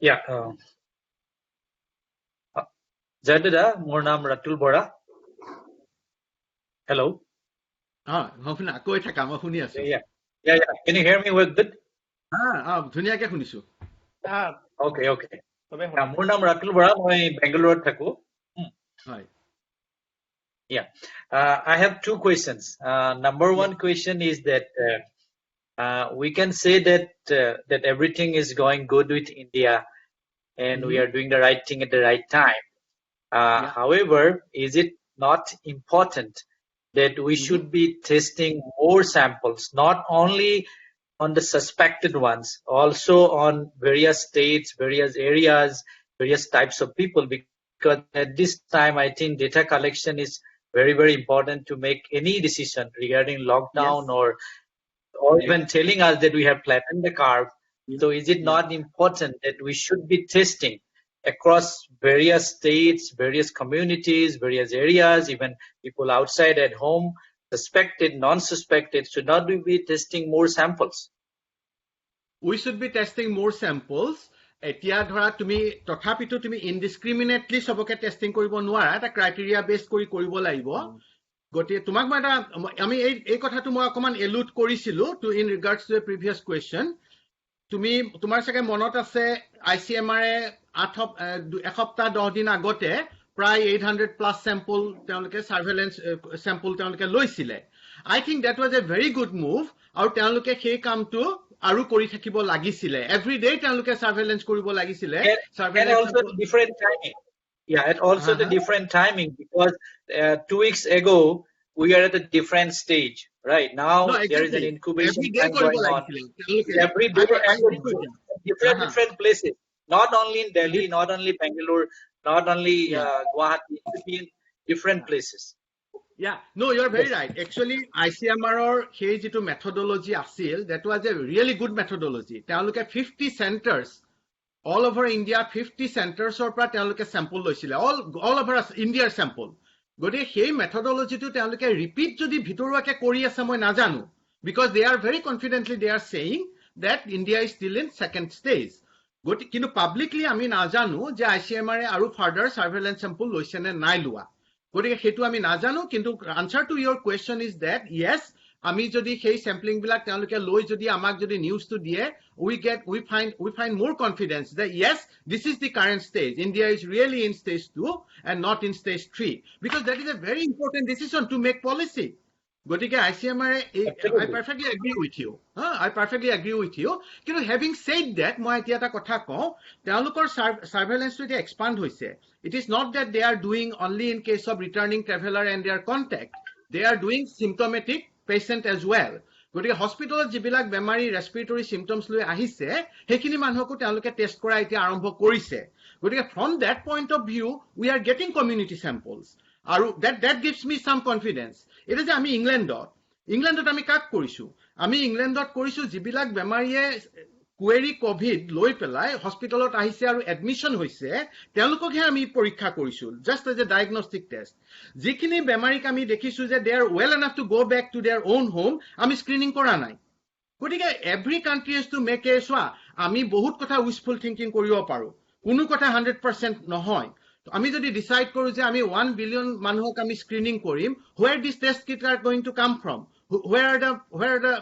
Yeah. Jayanta, মোৰ নাম Ratul Bora. Hello. কৈ থাকা মই শুনি আছো. Yeah. Can you hear me well? Good. ধুনীয়াকে শুনিছো. Okay. মোৰ নাম ৰাতুল বৰা, মই বেংগালুৰুত থাকো. হয়. Yeah. I have two questions. Number one question is that we can say that everything is going good with India and we are doing the right thing at the right time. However, is it not important that we should be testing more samples, not only on the suspected ones, also on various states, various areas, various types of people? Because at this time, I think data collection is very, very important to make any decision regarding lockdown or even telling us that we have flattened the curve. So is it not important that we should be testing across various states, various communities, various areas, even people outside at home, suspected, non-suspected? Should not we be testing more samples? We should be testing more samples. এতিয়া ধৰা তুমি তথাপিতো তুমি ইনডিসক্ৰিমিনেটলি সবকে testing কৰিব নোৱাৰা, এটা criteria base কৰি কৰিব লাগিব. গতি তোমাক মই আমি এই কথাটো মই অকমান এলুড কৰিছিলো to in regards to a previous question. তুমি তোমাৰ চাগে মনত আছে ICMR এসপ্তাহ 10 দিন আগতে প্ৰায় 800 প্লাস স্যাম্পল তেওঁলোকে সাৰ্ভেইলেন্স স্যাম্পল তেওঁলোকে লৈছিলে. I think that was a very good move. আৰু তেওঁলোকে সেই কামটো আৰু কৰি থাকিব লাগিছিলে. Every day তেওঁলোকে সাৰ্ভেইলেন্স কৰিব লাগিছিলে. And also different timing. Yeah, and also the different timing, because 2 weeks ago we are at a different stage. Right now, there is an incubation time going on. Every day and different places. Not only in Delhi, not only Bangalore, not only Guwahati, it could be in different places. Yeah, no, you're very right. Actually, ICMR সেই যেটো methodology আছিল, that was a really good methodology. তেওঁলোকে 50 centers all over India, 50 centers or পৰা তেওঁলোকে sample লৈছিলে, all over India sample. গতি সেই methodology টো তেওঁলোকে repeat যদি ভিতৰুৱাকে কৰি আছে মই নাজানো, because they are very confidently they are saying that India is still in second stage. গতি কিন্তু publicly আমি নাজানো যে ICMR আৰু further surveillance sample লৈছে নে নাই লোৱা. গতিকে হেতু আমি নাজানো, কিন্তু answer to your question is that yes, আমি যদি সেই sampling বিলাক তেওঁলোকে লৈ যদি আমাক যদি নিউজ টো দিয়ে, we find more confidence that yes, this is the current stage. India is really in stage 2 and not in stage 3, because that is a very important decision to make policy. গতিকে ICMR, I perfectly agree with you. I perfectly agree with you. কিন্তু having said that, মই এতিয়া এটা কথা কওঁ, তেওঁলোকৰ surveillance টো এতিয়া expand হৈছে. It is not that they are doing only in case of returning traveler and their contact. They are doing symptomatic patient as well. গতিকে হস্পিটালত যিবিলাক বেমাৰী ৰেসপিৰেটৰি সিম্পটমস লৈ আহিছে, হেখিনি মানুহকো তেওঁলোকে টেস্ট কৰা এতিয়া আৰম্ভ কৰিছে. গতিকে from that point of view, we are getting community samples. আৰু that gives me some confidence. এটা যে আমি ইংলেণ্ডত আমি কাক কৰিছো? আমি ইংলেণ্ডত কৰিছো যিবিলাক বেমাৰীয়ে কুৱেৰি কোভিড লৈ পেলাই হস্পিটালত আহিছে আৰু এডমিশন হৈছে, তেওঁলোককহে আমি পৰীক্ষা কৰিছো, just as a diagnostic test. যিখিনি বেমাৰীক আমি দেখিছো যে they are well enough to go back to their own home, আমি স্ক্ৰিনিং কৰা নাই. গতিকে every country has to make a চোৱা, আমি বহুত কথা wishful thinking কৰিব পাৰো, কোনো কথা 100% নহয়. আমি যদি ডিসাইড কৰো যে আমি 1 billion মানুহক আমি স্ক্ৰিনিং কৰিম, where these test kits are going to come from? Where are the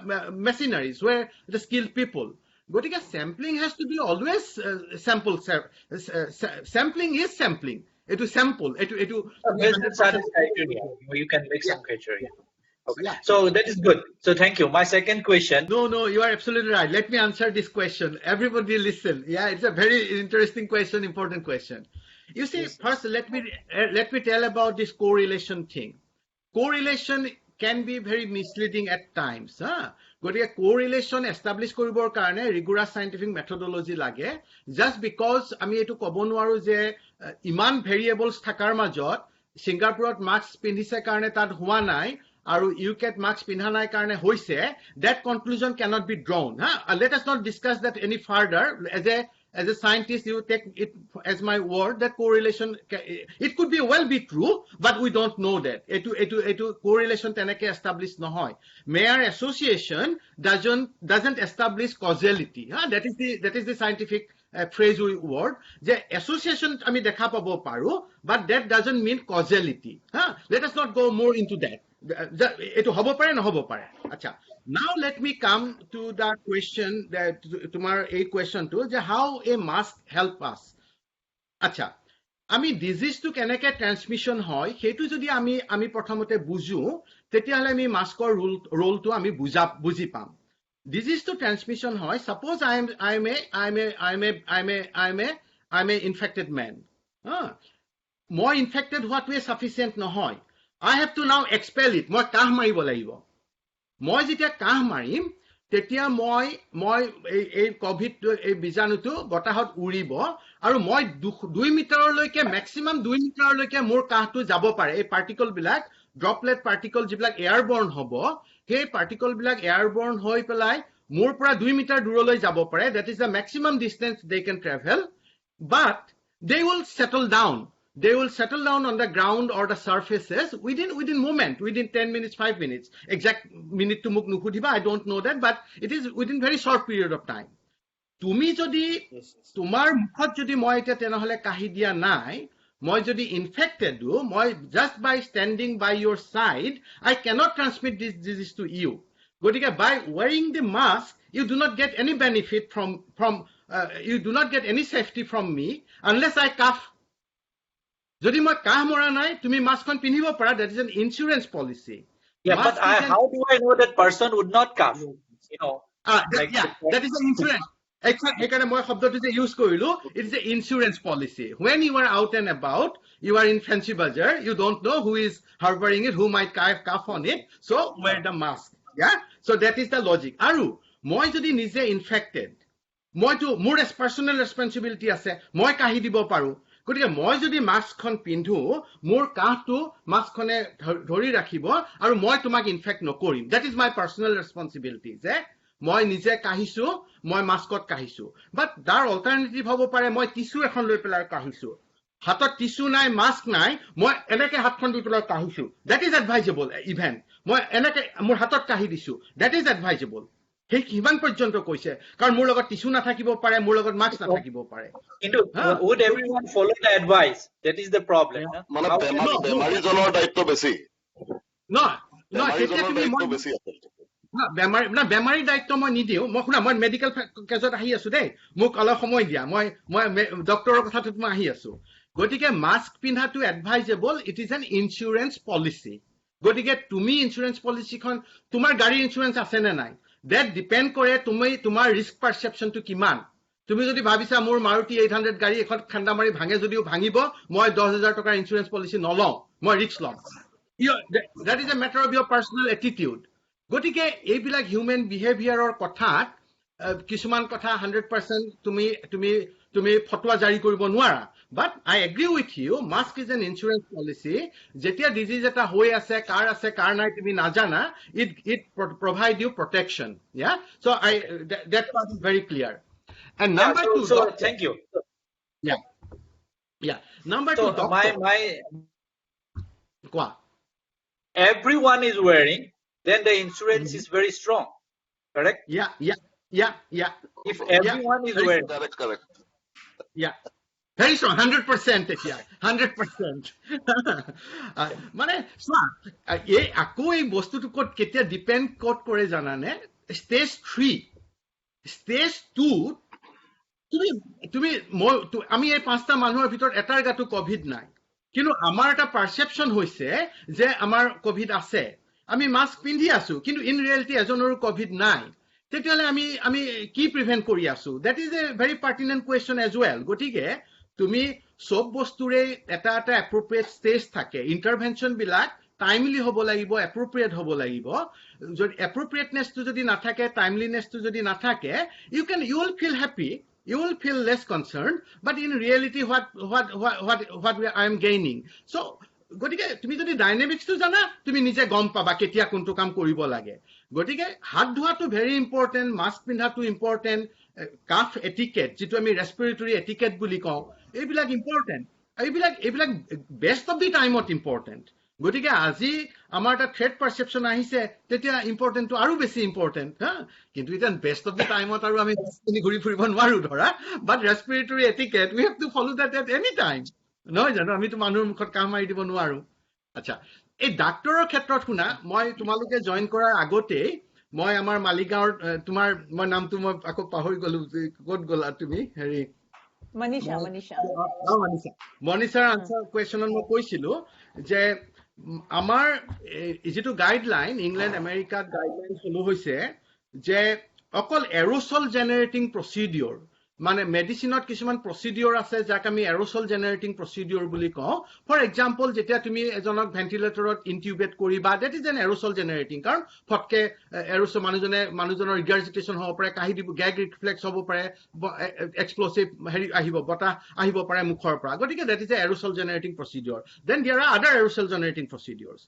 machineries? Where the skilled people? গতিকে sampling has to be always sampling is sampling. It is sample. You can make some criteria. Okay. So that is good. So thank you. My second question. No, you are absolutely right. Let me answer this question. Everybody listen. Yeah, it's a very interesting question, important question. You see, first let me tell about this correlation thing. Correlation can be very misleading at times. গতিকে correlation establish কৰিবৰ কাৰণে rigorous scientific methodology লাগে. Just because আমি এটো ক'ব নোৱাৰো যে ইমান variables থাকাৰ মাজত সিংগাপুৰত মাস্ক পিন্ধিছে কাৰণে তাত হোৱা নাই আৰু ইউকেত মাস্ক পিন্ধা নাই কাৰণে হৈছে, that conclusion cannot be drawn. Let us not discuss that any further as a as a scientist, you take it as my word that correlation, it could be well be true, but we don't know that. Etu correlation teneke established nohoy. Mere association doesn't establish causality. That is the scientific phrase word. The association ami dekha pabo paru, but that doesn't mean causality. Let us not go more into that. Etu hobo pare no hobo pare. Acha. Now let me come to the question that tomorrow a question to how a mask help us. Acha. Ami disease to keneke transmission hoy hetu jodi ami prothomote buju tetiale ami maskor role to ami buji pam. Disease to transmission hoy, suppose I'm a infected man. More infected what way sufficient no hoy. I have to now expel it. Moi kah maribo lagibo. Moi jetia kah marim tetia moi ei covid ei bijanutu botahot uribo aru moi 2 meter loike maximum 2 meter loike mor kah tu jabo pare ei particle bilak droplet particle jiblak airborne hobo he particle bilak airborne hoi pelai mor pura 2 meter duroloi jabo pare. That is the maximum distance they can travel, but they will settle down. They will settle down on the ground or the surfaces within moment, within 10 minutes, 5 minutes. Exact minute to muk nukudhiba, I don't know that, but it is within very short period of time. Tumi jodi tumar mukhot jodi moi eta tenahole kahi dia nai, moi jodi infected do, moi just by standing by your side, I cannot transmit this disease to you. Gotike by wearing the mask, you do not get any benefit from you do not get any safety from me unless I cough. Jodi moi kah mora nai, tumi mask kon pinhibo para, that is an insurance policy. Yeah, mask but how do I know that person would not cough? You know, that is an insurance. Ekane moi shobdotu je use korilu, it is an insurance policy. When you are out and about, you are in fancy bazaar, you don't know who is harboring it, who might cough on it, so wear the mask. Yeah, so that is the logic. Aru moi jodi nije infected, moi to more personal responsibility ase, moi kahi dibo paru. Gotike moi jodi mask khon pindhu, mor kah tu mask khone dhori rakhibo aru moi tumak infect nokorim. That is my personal responsibility. Je moi nije kahisu, moi maskot kahisu. But dar alternative hobo pare moi tissue ekhon loi pelai kahisu. Hatot tissue nai, mask nai, moi enake hat khon loi pelai kahisu. That is advisable even. Moi enake mor hatot kahi disu. That is advisable. He kiman porjonto koise karon mor logot tissue na thakibo pare, mor logot mask na thakibo pare. Would everyone follow the advice? That is the problem. Mane bemari jonor daitto beshi. No, hetia tumi moi বেমাৰী দায়িত্ব মই নিদিও মই শুনা মই medical কেজত আহি আছো দেই মোক অলপ সময় দিয়া মই ডক্টৰৰ কথাটো মই আহি আছো গতিকে মাস্ক পিন্ধাটো এডভাইজেবল ইট ইজ এন ইনস্যুৰেন্স পলিচি গতিকে তুমি ইনস্যুৰেন্স পলিচিখন তোমাৰ গাড়ী ইনস্যুৰেন্স আছে নে নাই দ্যাট ডিপেন্ড কৰে তুমি তোমাৰ ৰিস্ক পাৰসেপশনটো কিমান তুমি যদি ভাবিছা মোৰ মাৰুতি 800 গাড়ী এখন খান্দা মাৰি ভাঙে যদিও ভাঙিব মই 10000 টকাৰ ইনস্যুৰেন্স পলিচি নলওঁ মই ৰিস্ক লম that is a matter of your personal attitude গতিকে এইবিলাক হিউম্যান বিহেভিয়াৰৰ কথাত কিছুমান কথা 100% তুমি ফটুৱা জাৰি কৰিব নোৱাৰা but I agree with you mask is an insurance policy jetia disease eta hoi ase car nai tumi najana it provide you protection yeah so that part is very clear and number 2 so thank you yeah number 2 doctor my everyone is wearing then the insurance is very strong correct yeah if everyone is wearing correct yeah very strong 100% here 100% মানে এই আকো এই বস্তুটো কত কেতিয়া depend কত কৰে জানানে স্টেজ 3 স্টেজ 2 তুমি আমি এই পাঁচটা মানুহৰ ভিতৰত এটাৰ গাটো কোভিড নাই কিন্তু আমাৰ এটা পাৰসেপশন হৈছে যে আমাৰ কোভিড আছে আমি মাস্ক পিন্ধি আছো কিন্তু ইন ৰিয়েলিটি এজনৰ কোভিড নাই তেতিয়ালে আমি কি প্ৰিভেন্ট কৰি আছো that is a very pertinent question as well গটিকে তুমি সব বস্তুৰে এটা এপ্ৰোপ্ৰিয়েট স্টেজ থাকে ইন্টাৰভেনশন বিলাক টাইমলি হ'ব লাগিব এপ্ৰোপ্ৰিয়েট হ'ব লাগিব যদি এপ্ৰোপ্ৰিয়েটনেছটো যদি নাথাকে টাইমলিনেছটো যদি নাথাকে you will feel happy you will feel less concerned but in reality what I am gaining so গটিকে তুমি যদি ডাইনামিক্সটো জানা তুমি নিজে গম পাবা কেতিয়া কোনটো কাম কৰিব লাগে গটিকে হাত ধোৱাটো ভেৰি ইম্পৰ্টেন্ট মাস্ক পিন্ধাটো ইম্পৰ্টেন্ট কাফ এটিকেট যিটো আমি ৰেসপিৰেটৰি এটিকেট বুলি কওঁ এইবিলাক ইম্পৰ্টেন্ট এইবিলাক বেষ্ট অফ দি টাইমত ইম্পৰ্টেন্ট গতিকে আজি আমাৰ এটা থ্ৰেট পাৰসেপশন আহিছে তেতিয়া ইম্পৰ্টেন্টটো আৰু বেছি ইম্পৰ্টেন্ট হা কিন্তু এটা বেষ্ট অফ দি টাইমত আৰু আমি ঘূৰি ফুৰিব নোৱাৰো ধৰা but respiratory etiquette we have to follow that at any time নহয় জানো আমিতো মানুহৰ মুখত কাম মাৰি দিব নোৱাৰো আচ্ছা এই ডাক্তৰৰ ক্ষেত্ৰত শুনা মই তোমালোকে জয়েন কৰাৰ আগতে মই আমাৰ মালিগাঁৱৰ তোমাৰ মই নামটো মই আকৌ পাহৰি গলো ক'ত গলা তুমি হেৰি মনিষাৰ আনসাৰ কুৱেশ্যনত মই কৈছিলো যে আমাৰ যেটো গাইডলাইন ইংলেণ্ড আমেৰিকাত গাইডলাইন চলো হৈছে যে অকল এৰোসল জেনাৰেটিং প্ৰচিডিউৰ মানে মেডিসিনত কিছুমান প্ৰচিডিউৰ আছে যাক আমি এৰোসল জেনাৰেটিং প্ৰচিডিউৰ বুলি কওঁ ফৰ এক্সাম্পল যেতিয়া তুমি এজনক ভেন্টিলেটৰত ইনটিউবেট কৰিবা দ্যাট ইজ এন এৰোসল জেনাৰেটিং কাৰণ ফটকে এৰোসল মানুহজনৰ ৰিগাৰ্জিটেশন হ'ব পাৰে কাহি দিব গ্যাগ ৰিফ্লেক্স হ'ব পাৰে এক্সপ্লোসিভ হেৰি আহিব বতা আহিব পাৰে মুখৰ পৰা গতিকে that is a aerosol generating procedure then there are other aerosol জেনাৰেটিং প্ৰচিডিউৰছ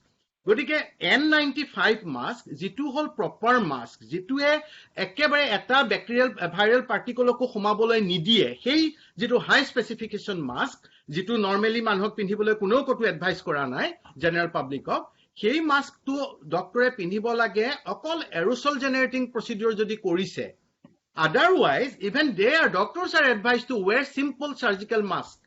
গতিকে N95 মাস্ক যেটো হল প্ৰপাৰ মাস্ক যেটোৱে একেবাৰে এটা ব্যাকটেৰিয়াল ভাইৰাল পাৰ্টিকলকো সোমাবলৈ নিদিয়ে সেই যেটো হাই স্পেসিফিকেশন মাস্ক যেটো নৰমালি মানুহক পিন্ধিবলৈ কোনো কটো এডভাইস কৰা নাই জেনাৰেল পাব্লিকক সেই মাস্কটো ডক্টৰে পিন্ধিব লাগে অকল এৰোসল জেনাৰেটিং প্ৰচিডিউৰ যদি কৰিছে otherwise even their doctors are advised to wear simple surgical mask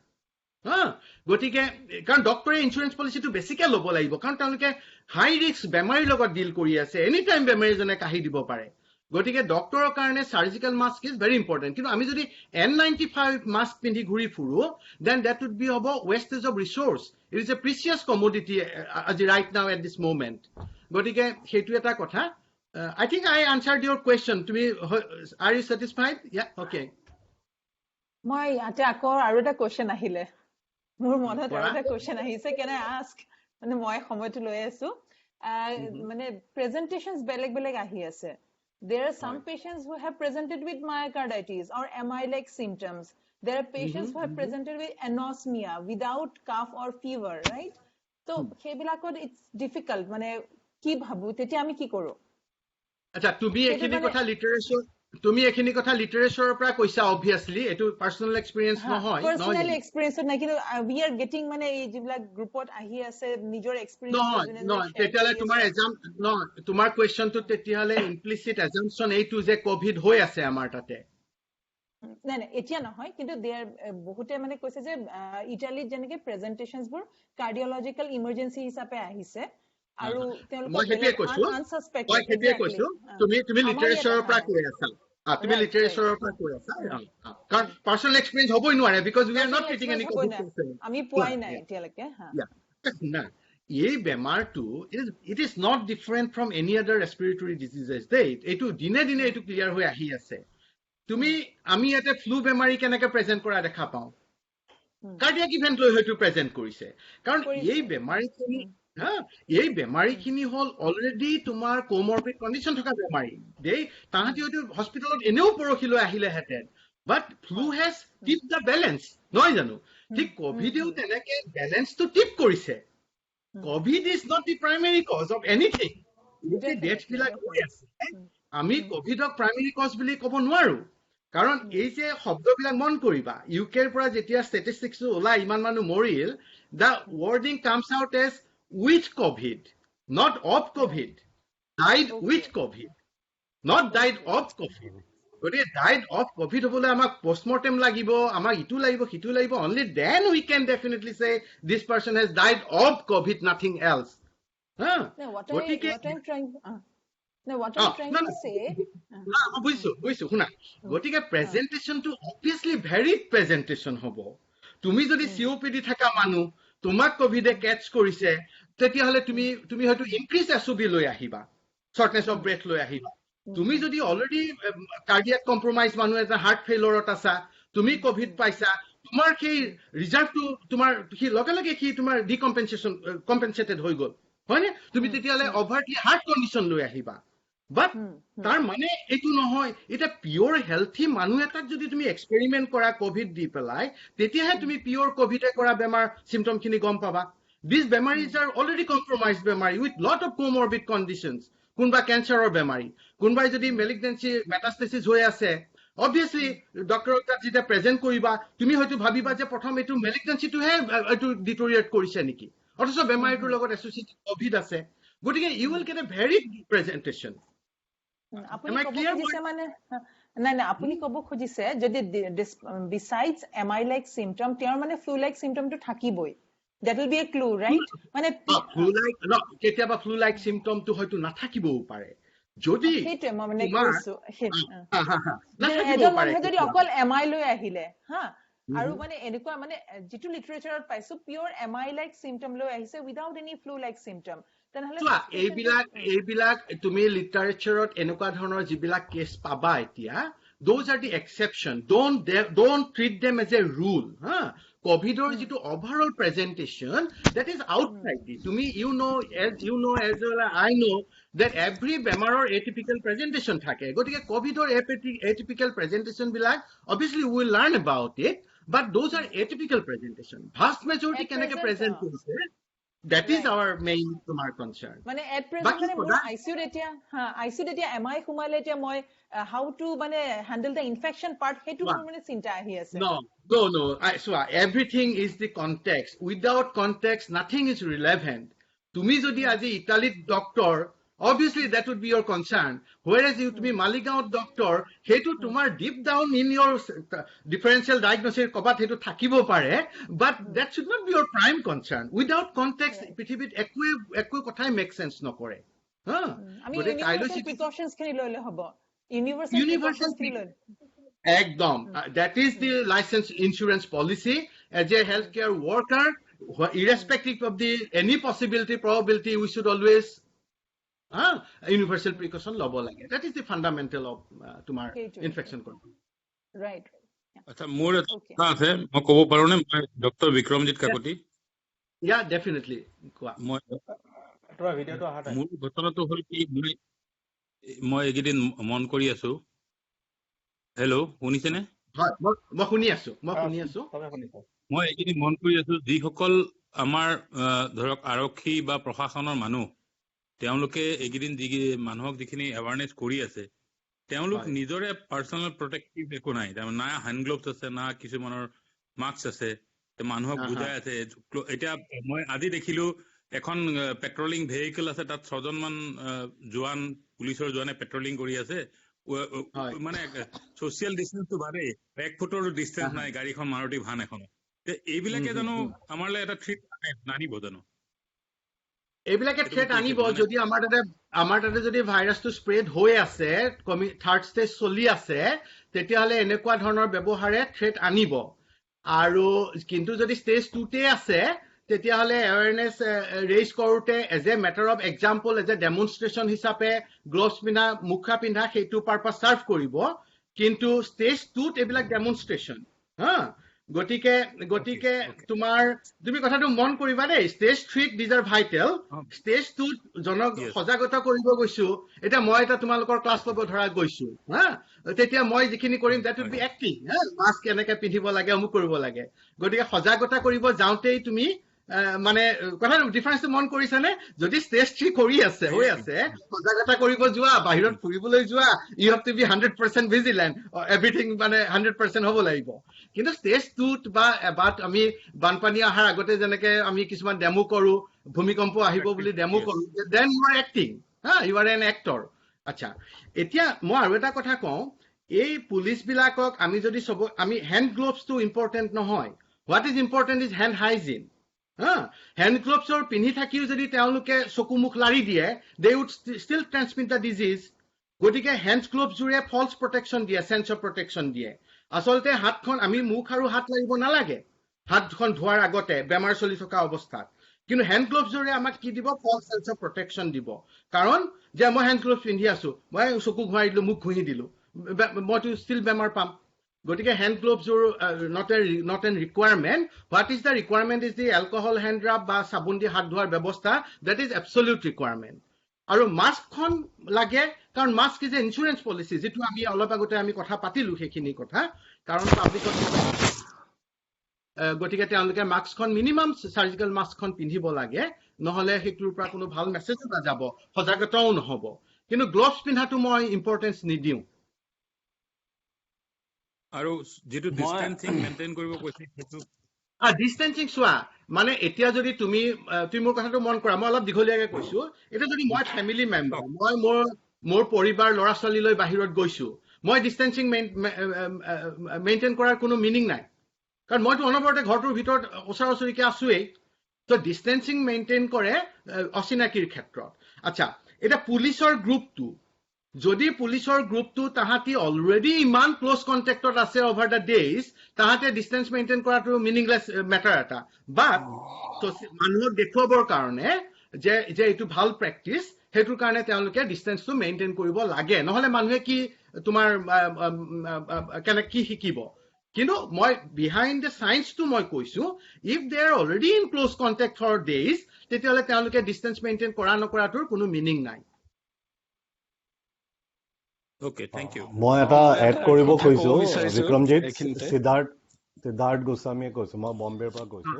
গতিকে কাৰণ ডক্টৰে ইন্স্যুৰেন্স পলিচিটো বেছিকে ল'ব লাগিব কাৰণ তেওঁলোকে হাই ৰিস্ক বেমাৰীৰ লগত ডিল কৰি আছে এনি টাইম বেমাৰীজনে কাহি দিব পাৰে গতিকে ডক্টৰৰ কাৰণে surgical mask is very important কিন্তু আমি যদি N95 মাস্ক পিন্ধি ঘূৰি ফুৰো দেন দ্যাট উড বি হ'ব wastage of resource it is a precious commodity আজি right now at this moment গতিকে সেইটো এটা কথা I think I answered your question are you satisfied yeah okay মই আতে আকৌ আৰু এটা কোৱেশ্চন আহিলে মোৰ মনত আৰু এটা কোৱেশ্চন আহিছে can I ask মানে মই সময়টো লৈ আছো মানে presentations বেলেগ আহি আছে there are some patients who have presented with myocarditis or MI like symptoms there are patients who have presented with anosmia without cough or fever right so সেইবিলাকত it's difficult মানে কি ভাবু তেতিয়া আমি কি কৰো আচ্ছা তুমি এখিনি কথা লিটাৰেচাৰৰ পৰা কৈছা obviously এটো পাৰ্সোনাল এক্সপেৰিয়েন্স নহয় পাৰ্সোনাল এক্সপেৰিয়েন্স নাই কিন্তু we are getting মানে এই যিবিলাক গ্ৰুপত আহি আছে নিজৰ এক্সপেৰিয়েন্স নহয় তেতিয়ালে তোমাৰ কোৱেশ্চনটো তেতিয়ালে ইমপ্লিসিট অ্যাজাম্পশন এইটো যে কোভিড হৈ আছে আমাৰ তাতে নাই এতিয়া নহয় কিন্তু দেয়াৰ বহুতে মানে কৈছে যে ইটালীত যেনেকে প্ৰেজেন্টেশনস বোৰ কাৰ্ডিঅলজিক্যাল ইমাৰ্জেন্সি হিচাপে আহিছে আৰু তেওঁলোকৰ মই কৈছো তুমি লিটাৰেচাৰৰ পৰা কৈ আছা তুমি লিটাৰেচাৰৰ পৰা কৈ আছা কাৰণ পাৰ্সোনাল এক্সপেৰিয়েন্স হ'বই নোৱাৰে because we are not treating any covid patient আমি পোৱাই নাই এতিয়ালৈকে না এই বেমাৰটো it is not different from any other respiratory diseases এইটো দিনে এইটো ক্লিয়াৰ হৈ আহি আছে তুমি আমি এটা ফ্লু বেমাৰী কেনেকৈ প্ৰেজেন্ট কৰা দেখা পাওঁ কাৰ্ডিয়াক ইভেন্ট লৈ হয়তো প্ৰেজেন্ট কৰিছে কাৰণ এই বেমাৰীখিনি হল অলৰেডি তোমাৰ কোমৰবিড কন্ডিশন থকা বেমাৰী তাহাঁতি হয়তো হস্পিটেলত এনেও পৰখিলৈ আহিলে হেতেন but flu has tip the balance নহয় জানো ঠিক কোভিডেও তেনেকে বেলেন্সটো টিপ কৰিছে covid is not the primary cause of anything death বিলাক হৈ আছে আমি কোভিডক প্ৰাইমেৰী কজ বুলি ক'ব নোৱাৰো কাৰণ এই যে শব্দবিলাক মন কৰিবা ইউকেৰ পৰা যেতিয়া ষ্টেটিষ্টিক্স ওলাই ইমান মানুহ মৰিল the wording comes out as with COVID, not of COVID. Died with COVID, not died of COVID. But died of COVID hobole amak postmortem lagibo, amak itu lagibo. Only then we can definitely say this person has died of COVID, nothing else. What I'm trying to say. বুঝছো শুনা গতিকে presentation টো obviously very presentation hobo. তুমি যদি COPD থাকা মানুহ তোমাক কোভিডে catch কৰিছে তেতিয়াহলে তুমি হয়তো ইনক্ৰিজ এসবি লৈ আহিবা শৰ্টনেস অফ ব্ৰেথ লৈ আহিবা তুমি যদি অলৰেডি কাৰ্ডিয়াক কম্প্ৰমাইজ মানুহ এটা হাৰ্ট ফেইলৰত আছা তুমি কোভিড পাইছা তোমাৰ কি ৰিজাৰ্ভটো তোমাৰ কি লগে কি তোমাৰ কম্পেনসেটেড হৈ গল হয়নে তুমি তেতিয়ালে ওভাৰলি হাৰ্ট কন্ডিশন লৈ আহিবা বাট তাৰ মানে এটো নহয় এটা পিওৰ হেলথি মানুহ এটাক যদি তুমি এক্সপেৰিমেন্ট কৰা কোভিড দি পেলাই তেতিয়াহে তুমি পিওৰ কোভিডে কৰা বেমাৰ সিম্পটম খিনি গম পাবা these bemaries are already compromised bemari with lot of comorbid conditions কোনবা ক্যান্সাৰৰ বেমাৰী কোনবাই যদি মেলিগনেন্সি মেটাস্টেসিস হৈ আছে Obviously, ডক্টৰক তাত যেতিয়া প্ৰেজেন্ট কৰিবা তুমি হয়তো ভাবিবা যে প্ৰথম এইটো মেলিগনেন্সিটোহে এইটো ডিটোৰিয়েট কৰিছে নেকি অথচ বেমাৰীটোৰ লগত এছ'চিয়েটেড কোভিড আছে গতিকে you will get a very presentation আপুনি ক'ব খুজিছে মানে নাই আপুনি ক'ব খুজিছে যদি besides MI like symptom তেওঁৰ মানে flu like symptom টো থাকিবই that will be a clue right মানে flu like no কেতিয়াবা flu like symptom টো হয়তো নাথাকিবও পাৰে যদি সেইটো মই মানে কৈছো নাথাকিবও পাৰে যদি অকল MI লৈ আহিলে হা আৰু মানে এনেকুৱা মানে যেটো লিটাৰেচাৰত পাইছো পিওৰ MI like symptom লৈ আহিছে without any flu like symptom তেনেহলে এইবিলাক তুমি লিটাৰেচাৰত এনেকুৱা ধৰণৰ যিবিলাক কেছ পাবা এতিয়া those are the exception don't treat them as a rule ha covid or jitu overall presentation that is outside the to me you know as well as I know that every bemar or atypical presentation thake gotike covid or atypical presentation bilak obviously we will learn about it but those are atypical presentation vast majority kenake present korse that is our main tumar concern মানে at present মানে মোৰ ICU এতিয়া MI খুমালে এতিয়া মই how to মানে handle the infection part হেতু মোৰ মানে চিন্তা আহি আছে no so everything is the context without context nothing is relevant তুমি যদি আজি ইতালিত doctor obviously that would be your concern whereas you to be Maligaon doctor hetu tumar deep down in your differential diagnosis kobat hetu thakibo pare but that should not be your prime concern without context prithibit ekku kothai make sense nokore ha ami universal precautions khini loile hobo universal precautions khini loile ekdom that is the license insurance policy as a healthcare worker irrespective of the any possibility probability we should always universal precaution lobo lage that is the fundamental of tumar infection control right acha more ase mo kobo paru ne Dr. Vikramjit Kakoti yeah definitely moi tora video to ahata মোৰ ঘটনাটো হল কি মই এগিদিন মন কৰি আছো hello শুনিছে নে হয় মই শুনি আছো মই এগিদিন মন কৰি আছো যি সকল আমাৰ ধৰক আৰক্ষী বা প্ৰশাসনৰ মানুহ তেওঁলোকে এগিদিন মানুহক যিখিনি এৱাৰনেছ কৰি আছে তেওঁলোক নিজৰে পাৰ্সোনাল প্ৰটেক্টিভ একো নাই না হ্যান্ড গ্লোভছ আছে না কিছুমানৰ মাস্ক আছে মানুহক বুজাই আছে এটা মই আজি দেখিলো এখন পেট্ৰলিং ভেহিকল আছে তাত 6 জন মান জোৱান পুলিচৰ জোৱানে পেট্ৰলিং কৰি আছে মানে সোশ্যাল ডিসটেন্সটো বাৰে 1 ফুটৰ ডিসটেন্স নাই গাড়ীখন মাৰুতি ভান এখন এইবিলাকে জানো আমাৰলে এটা থ্ৰেট নানিব জানো এইবিলাকে থ্ৰেট আনিব যদি আমাৰ তাতে যদি ভাইৰাছটো স্প্ৰেড হৈ আছে থাৰ্ড ষ্টেজ চলি আছে তেতিয়াহলে এনেকুৱা ধৰণৰ ব্যৱহাৰে থ্ৰেট আনিব আৰু কিন্তু যদি ষ্টেজ 2 তে আছে তেতিয়াহলে এৱাৰনেছ ৰেইজ কৰোতে as a matter of example as a demonstration হিচাপে গ্লোভছ পিন্ধা মুখা পিন্ধা সেইটো পাৰপাস সাৰ্ভ কৰিব কিন্তু ষ্টেজ 2 ত এইবিলাক ডেমনষ্ট্ৰেচন গটিকে তোমাৰ তুমি কথাটো মন কৰিবা দেই stage 3 these are vital stage 2 জনক সজাগত কৰিব গৈছো এটা মই এটা তোমালোকৰ ক্লাছ লব ধৰা গৈছো তেতিয়া মই যিখিনি কৰিম that would be acting mask এনেকে পিন্ধিব লাগে অমুক কৰিব লাগে গটিকে সজাগতা কৰিব যাওঁতেই তুমি মানে কথাটো ডিফাৰেন্সটো মন কৰিছানে যদি ষ্টেজ 3 কৰি আছে হৈ আছে সজাগতা কৰিব যোৱা বাহিৰত ফুৰিবলৈ যোৱা you have to be 100% vigilant everything মানে 100% হ'ব লাগিব কিন্তু ষ্টেজ 2 বা আমি বানপানী আহাৰ আগতে যেনেকে আমি কিছুমান ডেমো কৰো ভূমিকম্প আহিব বুলি ডেমো কৰো then you are acting you are an actor আচ্ছা এতিয়া মই আৰু এটা কথা কওঁ এই পুলিচ বিলাকক আমি যদি আমি হ্যান্ড গ্লোভছ টো ইম্পৰ্টেন্ট নহয় what is important is hand hygiene hand গ্লোভছৰ পিন্ধি থাকিও যদি তেওঁলোকে চকু মুখ লাৰি দিয়ে they would still transmit the disease গতিকে হ্যান্ড গ্লোভছ জুৰে ফলছ প্ৰটেকশ্যন দিয়ে সেন্স অফ প্ৰটেকশ্যন দিয়ে আসলতে হাতখন আমি মুখ আৰু হাত লাগিব নালাগে হাতখন ধোৱাৰ আগতে বেমাৰ চলি থকা অৱস্থাত কিন্তু হ্যান্ড গ্লোভছ জুৰে আমাক কি দিব ফলছ সেন্স অফ প্ৰটেকশ্যন দিব কাৰণ যে মই হ্যান্ড গ্লোভছ পিন্ধি আছো মই চকু ঘুৰাই দিলো মুখ ঘুহি দিলো মইতো ষ্টিল বেমাৰ পাম গটিকে hand gloves not an requirement what is the requirement is the alcohol hand rub বা সাবুন দি হাত ধোৱাৰ ব্যৱস্থা that is absolute requirement আৰু মাস্কখন লাগে কাৰণ মাস্ক ইজ ইনস্যুৰেন্স পলিসি যেটো আমি অলপ আগতে আমি কথা পাতিলো সেইখিনি কথা কাৰণ পাব্লিকত গটিকে তেওঁলোকে মাস্কখন মিনিমাম সাৰ্জিক্যাল মাস্কখন পিন্ধিব লাগে নহলে হেতুৰ পৰা কোনো ভাল মেছেজ নাযাব সজাগতাও নহব কিন্তু গ্লোভছ পিন্ধাটো মই ইম্পৰ্টেন্স নিদিও আৰু যেটো ডিসটেন্সিং মেইনটেইন কৰিব কৈছে সেইটো ডিস্টেন্সিং চোৱা মানে এতিয়া যদি তুমি মোৰ কথাটো মন কৰা মই অলপ দীঘলীয়াকৈ কৈছো এটা যদি মই ফ্যামিলি মেম্বাৰ মই মোৰ পৰিবাৰ ল'ৰা ছোৱালী লৈ বাহিৰত গৈছো মই ডিস্টেন্সিং মেইনটেইন কৰাৰ কোনো মিনিং নাই কাৰণ মইতো অনবৰতে ঘৰটোৰ ভিতৰত ওচৰা-ওচৰিকে আছোৱেই তো ডিস্টেন্সিং মেইনটেইন কৰে অচিনাকিৰ ক্ষেত্ৰত আচ্ছা এটা পুলিচৰ গ্ৰুপটো যদি পুলিচৰ গ্ৰুপটো তাহাঁতি অলৰেডি ইমান ক্লোজ কন্টেক্টত আছে ওভাৰ দ্য ডেজ তাহাঁতে ডিস্টেন্স মেইনটেইন কৰাটো মিনিংলেছ মেটাৰ এটা বাট মানুহক দেখুৱাবৰ কাৰণে যে এইটো ভাল প্ৰেক্টিচ সেইটোৰ কাৰণে তেওঁলোকে ডিস্টেন্সটো মেইনটেইন কৰিব লাগে নহলে মানুহে কি তোমাৰ কি শিকিব কিন্তু মই বিহাইণ্ড দ্য সায়েন্সটো মই কৈছো if they are already in close contact for days তেতিয়াহ'লে তেওঁলোকে ডিস্টেন্স মেইনটেইন কৰা নকৰাটোৰ কোনো মিনিং নাই Okay, thank you. মই এটা এড কৰিব কৈছো বিক্ৰমজিৎ সিদ্ধাৰ্থ গোস্বামীয়ে কৈছো মই বম্বেৰ পৰা কৈছো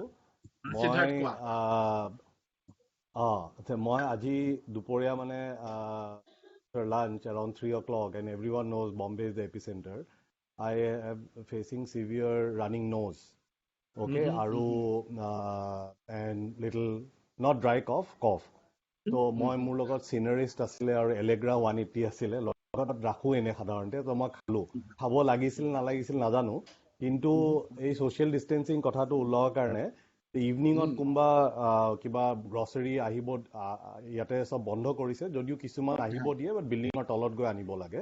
মই আজি দুপৰীয়া মানে lunch around 3 o'clock and everyone knows Bombay is the epicenter. I am facing severe running nose. Okay, aru and little not dry cough. So moi mur logot scenerist asile aru Allegra 180 asile রাখো এনে সাধাৰণতে তো মই খাব লাগিছিল নালাগিছিল নাজানো কিন্তু এই সোশ্যাল ডিস্টেন্সিং কথাটো উল্লেখৰ কাৰণে ইভিনিঙত কোনবা কিবা গ্ৰসাৰী আহিব ইয়াতে সব বন্ধ কৰিছে যদিও কিছুমান আহিব দিয়ে বাট বিল্ডিঙৰ তলত গৈ আনিব লাগে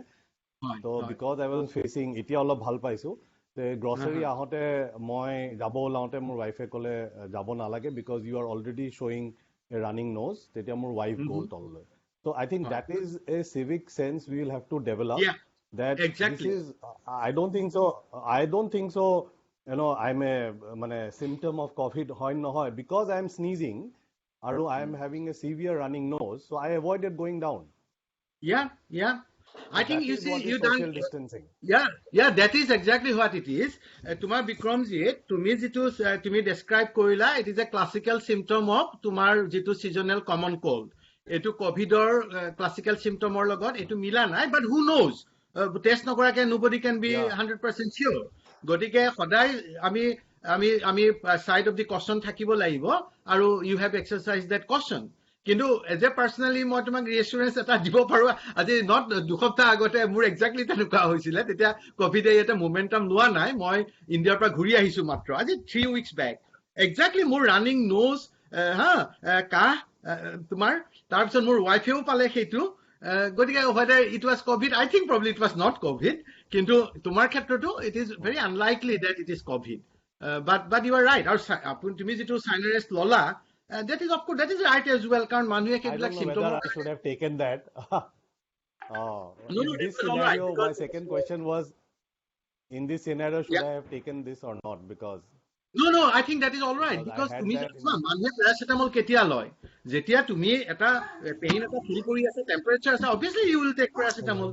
তো বিকজ আই ওয়াজ ফেসিং এতিয়া অলপ ভাল পাইছো তে গ্ৰসাৰী আহতে মই যাব ওলাওতে মোৰ ওয়াইফে কলে যাব নালাগে because you are already showing a running nose তেতিয়া মোৰ ওয়াইফ গ'ল তললৈ. So I think that is a civic sense we will have to develop. Yeah, that exactly. This is, I don't think so. You know, I'm a symptom of COVID because I am sneezing, or I am having a severe running nose, so I avoided going down. Yeah. I think you see you done social distancing. Yeah, that is exactly what it is. Tumar Bikramji, tumi jitu tumi describe korila, it is a classical symptom of tumar jitu seasonal common cold. Etu covidor classical symptom or logot etu mila nai but who knows test nokorake nobody can be 100% sure gotike hodai ami side of the caution thakibo laibo aru you have exercised that caution kintu as a personally moi tomak reassurance eta dibo paru aji not du hafta agote mur exactly tanuka hoisile tetia covid eta momentum lua nai moi india pra ghuri ahisu matro aji 3 weeks back exactly mur running nose ka tumar তাৰপিছত মোৰ ওয়াইফেও পালে সেইটো গতিকে whether it was covid I think probably it was not covid কিন্তু তোমাৰ ক্ষেত্ৰটো it is very unlikely that it is covid but you are right আৰু তুমি যেটো sinus ললা that is of course that is right as well কাৰণ মানুহে কেবিলাক symptom I should have taken that no, this scenario my second question was in this scenario should I have taken this or not because No, I think that is all right because tumi manhe paracetamol ketia loy jetia tumi eta pain eta feel kori ase temperature ase obviously you will take paracetamol